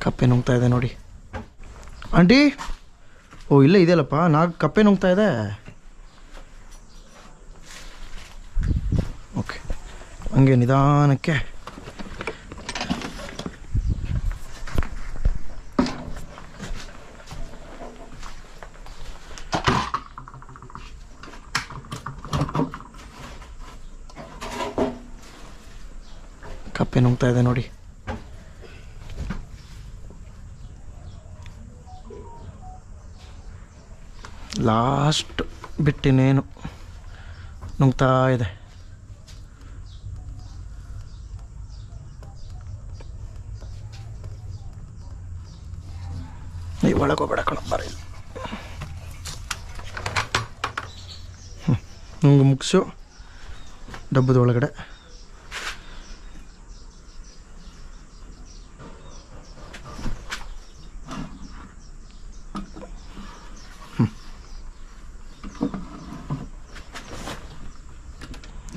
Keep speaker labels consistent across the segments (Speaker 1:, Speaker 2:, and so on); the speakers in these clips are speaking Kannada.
Speaker 1: ಕಪ್ಪೆ ನುಂಗ್ತಾ ಇದೆ ನೋಡಿ ಆಂಟಿ. ಓ ಇಲ್ಲೇ ಇದೆಯಲ್ಲಪ್ಪ, ಕಪ್ಪೆ ನುಂಗ್ತಾ ಇದೆ. ಓಕೆ, ಹಂಗೆ ನಿಧಾನಕ್ಕೆ ಕಪ್ಪೆ ನುಂಗ್ತಾ ಇದೆ ನೋಡಿ. ಲಾಸ್ಟ್ ಬಿಟ್ಟಿನೇನು ನುಂಗ್ತಾ ಇದೆ. ನೀವು ಒಳಗೋಗ್ಬೇಡ ಕಣ, ಬರ ನುಂಗು ಮುಗಿಸು ಡಬ್ಬದ ಒಳಗಡೆ.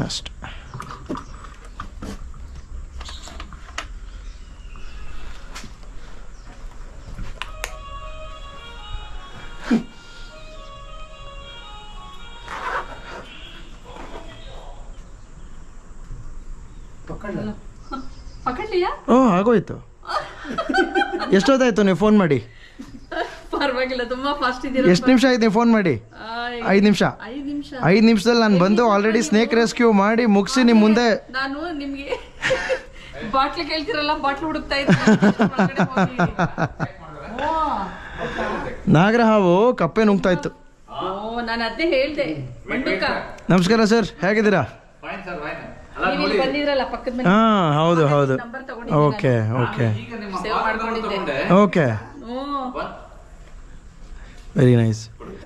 Speaker 1: ಅಷ್ಟೆ. ಓ ಆಗೋಯ್ತು. ಎಷ್ಟೊತ್ತಾಯ್ತು ನೀವು ಫೋನ್ ಮಾಡಿ?
Speaker 2: ಪರವಾಗಿಲ್ಲ, ತುಂಬಾ ಫಾಸ್ಟ್ ಇದೀರ.
Speaker 1: ಎಷ್ಟು ನಿಮಿಷ ಆಯ್ತು ನೀವು ಫೋನ್ ಮಾಡಿ? 5 ನಿಮಿಷ. 5 ನಿಮಿಷದಲ್ಲಿ ನಾನು ಬಂದು ಆಲ್ರೆಡಿ ಸ್ನೇಕ್ ರೆಸ್ಕ್ಯೂ ಮಾಡಿ ಮುಗಿಸಿ ನಿಮ್ಮ ಮುಂದೆ.
Speaker 2: ನಾನು ನಿಮ್ಗೆ ಬಾಟ್ಲು ಕೇಳ್ತಿರಲ್ಲ, ಬಾಟ್ಲು ಹುಡುಕ್ತಾ ಇದ್ದೆ.
Speaker 1: ನಾಗರಹಾವು ಕಪ್ಪೆ ನುಂಗ್ತಾ ಇತ್ತು.
Speaker 2: ನಾನು ಅದೇ ಹೇಳ್ದೆ.
Speaker 1: ನಮಸ್ಕಾರ ಸರ್, ಹೇಗಿದ್ದೀರಾ?
Speaker 2: ಬಂದಿದ್ರಲ್ಲ ಪಕ್ಕದ ಮನೆ.
Speaker 1: ಹಾಂ ಹೌದು ಹೌದು. ಓಕೆ ಓಕೆ
Speaker 2: ಸೇವ್ ಮಾಡ್ಕೊಂಡಿದ್ದೆ.
Speaker 1: Okay, very nice.